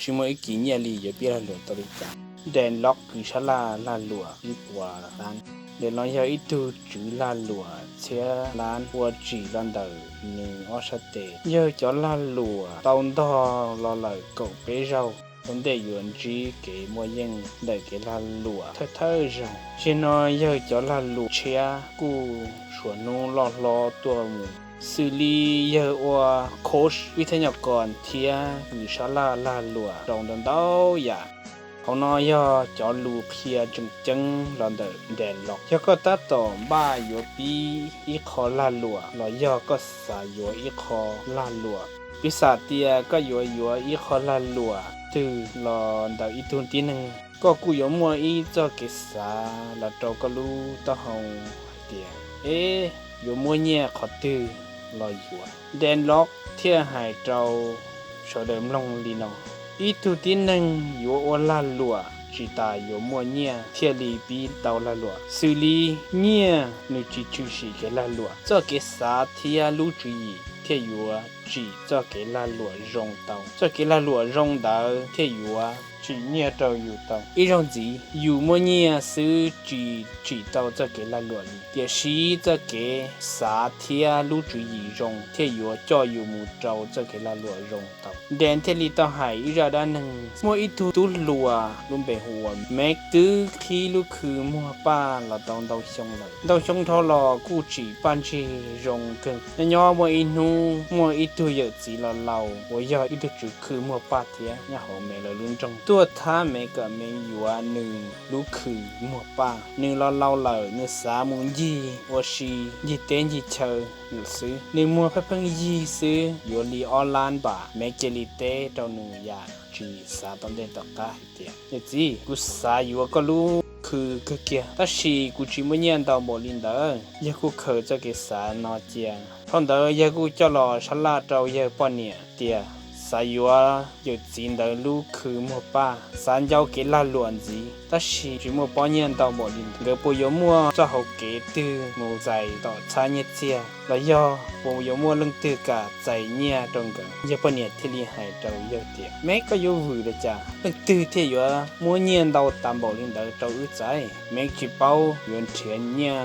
ชิมอีกี่เนี่ยลีอย่าเปียหลัวตัวจังแดนล็อกคือชลาลาลัวอีปัวร้านเดี๋ยวเราจะอีตูจือลาลัวเชียร้านปัวจีรันเดอร์หนึ่งออสเตย์เยอะจะลาลัวตอนดอรอเลยก็ไปเราคนเดียวนจีเก๋มัวยังเด็กลาลัวเท่ๆจังชินอยเยอะจะลาลัวเชียกูชวนนู้รอตัวหมูสิลีเยอะว่าโค้ชวิทยากรเทียหรือชลาลาลัวตรงดันเต้าอย่าเขาน้อยจอลูเพียจึงหลอนเดแดนล็อกยก็ตัดต่อบ้าอยู่ปีอีคอลาลัวหลอยก็สายอยู่อีคอลาลัวปีศาจเตียก็อยู่อีคอลาลัวตื่อหลอนเดอีตุนทีหนึ่งก็กูอยู่มัวอีเจ้าเกษาแล้วเราก็รู้ต่อหงเตียอยู่มัวเนี่ยขอตื่อลอยอยู่แดนล็อกเที่ยหายเจ้าชอเดิมลงลีนออีตุตินึงอยู่อลาลัวจิตาอยู่มัวเนี่ยเที่ยลีปีเตาลาลัวสุลีเนี่ยนุจิจูชิเกลาลัวเจ้าเกษาเที่ยลูจีเที่ยอยู่จีเจ้าเกลาลัวรงเตาเจ้าเกลาลัวรงเตาเที่ยอยู่จีเนี่ยเจ้าอยู่เตาอีรงจีอยู่มัวเนี่ยซื้อจีเตาเจ้าเกลาลัวลีเดี๋ยวชีเจ้าเกษาเที่ยลูจีรงเที่ยอยู่เจ้าอยู่มูเจ้าเจ้าเกลาลัวรงเตาแดนเทลีต่อหายอีราดานึงมัวอีตุลัวลุมเบหัวแม็กตื้อขี้ลูกคือมัวป้าละตองเดาชงเลยเดาชงทอลอกูจีปันจีรงเกินยอมัวอีนูมัวอีตุเยอะจีละเราว่ายออีตุจุคือมัวป้าเทียยาหอเมลลุนจงตัวท้าเมกะเมอยู่ว่าหนึ่งลูกคือมัวป้าหนึ่งละเราเลยเนื้อสามุนยีว่าชียีเต้นยีเชอซื้อหนึ่งมัวเพิ่งยีซื้ออยู่ลีออนไลน์บ่าเมเจลิเต้เจ้าหนึ่งยาจีสาตอนเด่นตอกตาเดียเนี่ยจีกูสาอยู่ก็รู้คือเกียแต่ชีกูจีไม่ยันดาวโมลินเดอร์ยากูเคยจะเกสานอเจียงท่อนเดอร์ยากูจะรอฉลาดเราเยอะปนเนี่ยเดียสายัวอยู่จีนเดอร์ลูกคือมัวป้าสานเจ้าเกล้าล้วนจีแต่ชีจีมัวปนยันดาวโมลินเกปุยมัวจะเขาเกตื้อมูใจต่อชาเนเจียแล้วยอปุยมัวลึงตื้อกะใจเนี่ยตรงกันยาปนเนี่ยที่ลีหายเราเยอะเดียแม้ก็อยู่หือเลยจ้าลึงตื้อที่อยู่มัวเนี่ยดาวตามโมลินเดอร์เราอึดใจแม้จีเป้ายืนเทียนเนี่ย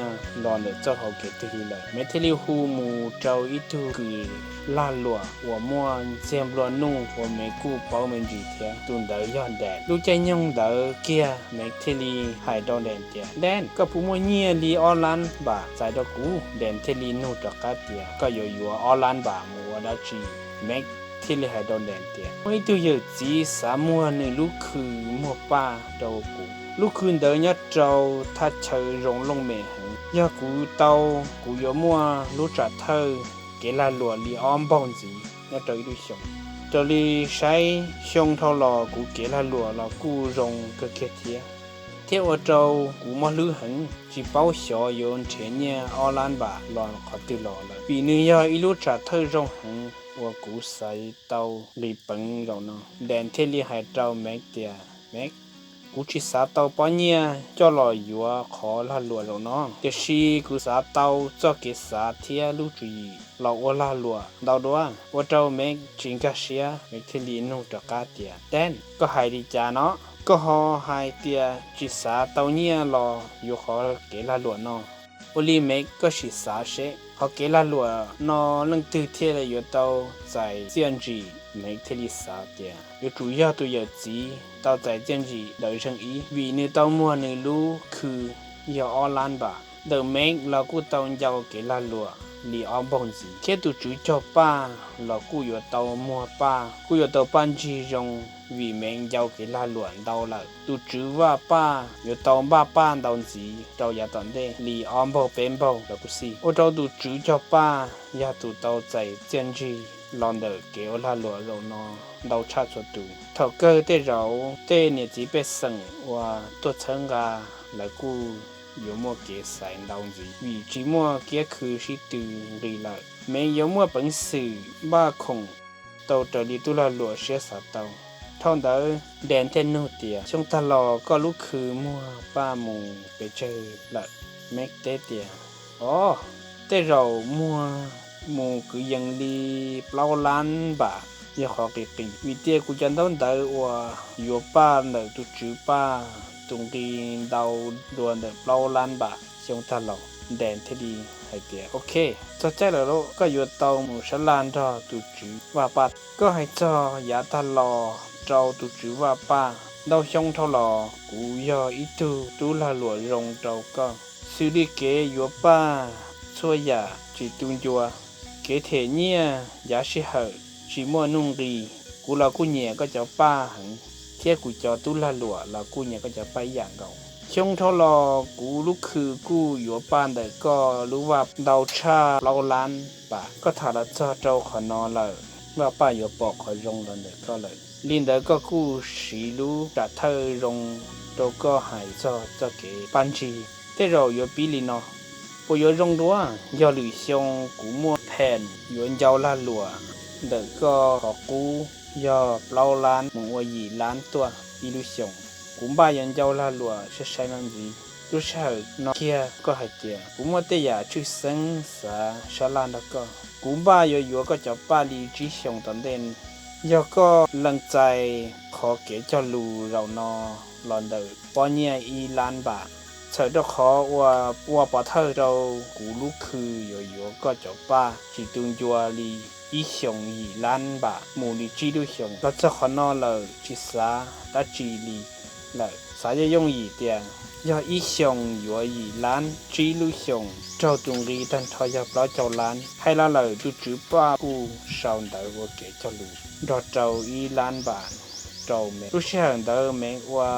รอนเดอร์เจ้าเขาเกตื้อเลยแม้ที่ลีหูมูเจ้าอีตูคือลาลัวหัวมัวเจียมรัวนุ่งหัวเมกูเป้าเมนจีเทียตุนเดอร์ย้อนแดดลูกใจยงเดอร์เกียแม้ที่ลีหายดอนแดนเตียแดนก็ผู้มัวเนี่ยลีออนไลน์บ่าใจดอกกูแดนที่ลีนูตอกาเตียก็อยู่ออนไลน์บ่ามัวดาจีแม็กที่ลีหายดอนแดนเตียไม่ตัวเยอะจีสามัวในลูกคือมัวป้าดอกกูลูกคืนเดินยัดเจ้าทัดเชยรงลงเมหังยากูเตากูยมัวรู้จักเธอเกลาลัวลีออมบ้องจียัดเจ้าดูชงเจ้าลีใช้ชงเท่าหล่อกูเกลาลัวหล่อกูรงก็เกเทียเที่ยวเจ้ากูมาลื้อหังจีเป้าเสียโยนเทียนเนี่ยออลานบ่าหลอนขอติหล่อเลยปีนี้ยาอีรู้จักเธอรงหังว่ากูใส่เตาลีปังเราเนาะแดนเทลีหายเจ้าแม็กเตียแม็กกูชิสาเตาปอเนี่ยจ่อลอยอยู่ขอลาลัวเราเนาะเดี๋ยวชีกูสาเตาจ่อเกษาเทียลูจีเราว่าลาลัวดาวดัวว่าเจ้าแม็กจิงกาเชียแม็กเทลีนูตะกาเตียแดนก็หายดีจ้าเนาะก็หอหายเตียจิสาเตาเนี่ยรออยู่ขอเกลาลัวเนาะโอลีเม็กก็ชิสาเชเขาเกลาลัวนอลังตื้อเทียเลยอยู่เตาใจเจียนจีเม็กเทลีสาเตียอยู่主要都有จี到在เจียนจีเดินช่างอีวีในเตามัวในรู้คืออย่าออนไลน์บ่าเดิมเม็กเรากูเตายาวเกลาลัวลีออมบงจีแค่ตัวจุดจบป้าเรากูอยู่เตามัวป้ากูอยู่เตาปันจีรงวีเมงยาวเกลาหลวนเตาละตัวจื้อว่าป้าอยู่เตาบ้าป้าเตาจีเตายาตอนเดลีออมบงเป็นบงแล้วกูสิโอ้เตาตัวจื้อจบป้ายาตัวเตาใจเจียนจีลอนเดอร์เกลาหลวนเราเนาะเราชาติตัวเท่าเกิดได้เราได้เนี่ยจีเป็นสังว่าตัวเชิงกาแล้วกู有么给晒当子，为寂寞给可是独立了，没有么本事把空，到这里都来落些啥刀，ท่องเดอแดนเทนโนเตียช่วงตลอก็ลุกคือมัวป้าหมูไปเจอละเมกเตเตียอ๋อแต่เรามัวหมูคือยังลีเปล่าล้านบา也好给给，为爹古讲到的我有爸的都知爸，中间到乱的老烂吧，想他老แดนที่ดีให้เดียโอเคจะใจแล้วก็อยู่เตาหมูฉลานจอตุจือว่าปัดก็ให้จอยาตลอเจ้าตุจือว่าป้าเราชงเท่าหลอกูยออีตูลาหลวรงเจ้าก็ซื้อดิเกอยู่ป้าช่วยยาจีตุนจัวเกเทเนี่ยยาชิเหอจีมัวนุ่งดีกูเรากูเนี่ยก็จะป้าหังเที่ยกูจอตุลาหลวเรากูเนี่ยก็จะไปอย่างเก่าช่วงทลอกูลูกคือกูอยู่บ้านแต่ก็รู้ว่าเราชาเราล้านป่ะก็ถ้าเราเจ้าขอนอนเลยว่าป้าอยู่ปอกขอรงเลยก็เลยลินเดอก็กูสีรู้จะเธอรงเราก็หายจะเก๋ปันจีแต่เราอยู่ปีลินเนาะพออยู่รงด้วยยอหรือชงกูมัวแผ่นอยู่เจ้าละหลัวเด็กก็ขอกูยอเราล้านหมูยีล้านตัวอีลูชงกูบ้ายันเจ้าละหลัวใช้ใช้นั่นสิลูกชายนอเคียก็หายเจียกูมัวแต่อยากชื่อเซิงสาชาลานแล้วก็กูบ้าอยู่ก็จะป้าลีจีชงตอนเด่นยอก็ลังใจขอเก๋เจ้าลูเรานอลอนเดอร์ปอเนี่ยอีล้านบาทเธอจะขอว่าปอเธอเรากูลูกคืออยู่ก็จะป้าจีตุนจัวลีอีชงอีล้านบาทมูลีจีดูชงเราจะขอนอเลยจีสาตาจีลีเลยสายยงอีเตียยออีชงอยู่อีล้านจีลูชงเจ้าตรงรีตันทอยาปลาเจ้าล้านให้ละเลยดูจื้อป้ากูชาวเดอว่าเก๋เจ้าลูดอเจ้าอีล้านบาทเจ้าเมรู้เชื่อเดอเมว่า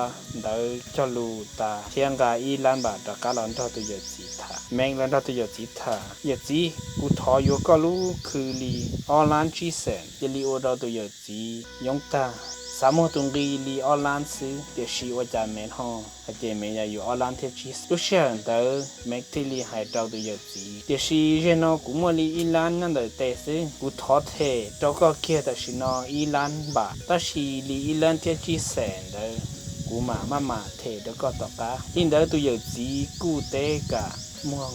เดอเจ้าลูตาเทียงกาอีล้านบาทตะการันทอตัวเยจีถาแมงลันทอตัวเยจีถาเยจีกูทออยู่ก็รู้คือลีออนไลน์จีเซนเยลีโอดอตัวเยจียงตาสามตรงรีลีออนไลน์ซื้อเดี๋ยวชีว่าจะเมนห้องอาจจะเมนอยู่ออนไลน์เทชีรู้เชื่อเดอเมกที่ลีหายเจ้าตัวเยจีเดี๋ยวชีเจนอกูมัวลีอีล้านนั่นเดอเตซื้อกูทอเทเจ้าก็เกียแต่ชีนออีล้านบาทแต่ชีลีอีล้านเทชีแสนเดอกูมาเทเดก็ตอกะอินเดอตัวเยจีกูเตกะม่วง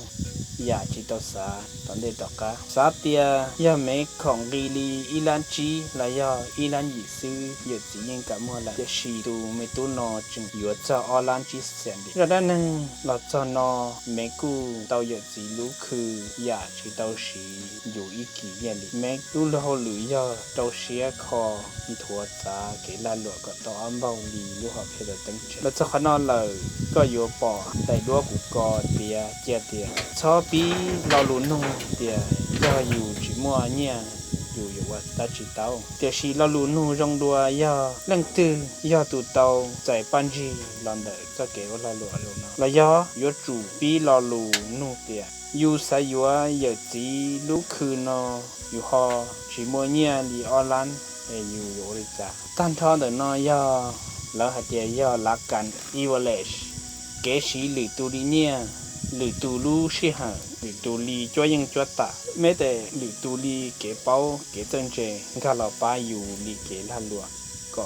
อยากจิตสาตอนเด็กตอกะสาเตียยาเมฆของรีลีอีลันจีและยาอีลันยิซื้อเยจียังกับมัวละจะชีตูเมตุนอจึงอยู่จะออลันจีเซนดิระดับหนึ่งเราจะนอเมกูเตาเยจีรู้คืออยากจิตสีอยู่อีกกี่เย็นดิเมกูเราหรือยาเตาเชียคอมีถั่วจ้าเกลันหลวกก็ต่ออันเบาลีลูกหอบเพลตั้งเจเราจะขนอนเลยก็อยู่ปอแต่ลวกกูกอเตียเจียเตียชอบปีเราลุ้นนุ่งเตียย่ออยู่จีมัวเนี่ยอยู่ว่าตาจีเตาเตียชีเราลุ้นนุ่งรงดัวย่อเล่งตื้อย่อตูเตาใจปันจีลอนเดอร์จะเก๋ว่าเราหลวงเนาะแล้วย่อยู่จูปีเราลุ้นนุ่งเตียอยู่สายอยู่เยจีลูกคืนออยู่หอจีมัวเนี่ยลีออลันอยู่เลยจ้ะตั้งท้อเดินน้อยย่อแล้วหัดเดียย่อรักกันอีวอลเลชเกชีหรือตูริเนียหรือตูลูชิหังหรือตูลีจ้วยยังจ้วตาไม่แต่หรือตูลีเก๋เป้าเก๋เจิงเจถ้าเราป้าอยู่ลีเก๋ลันลัวก็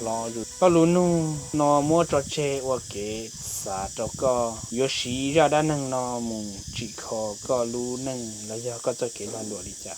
รออยู่ก็รู้นู่นอมัวจอเจว่าเก๋สาตก็ยชีราด้านนังนอมุงจีคอก็รู้นั่งแล้วย่อก็จะเก๋ลันลัวลิจ้ะ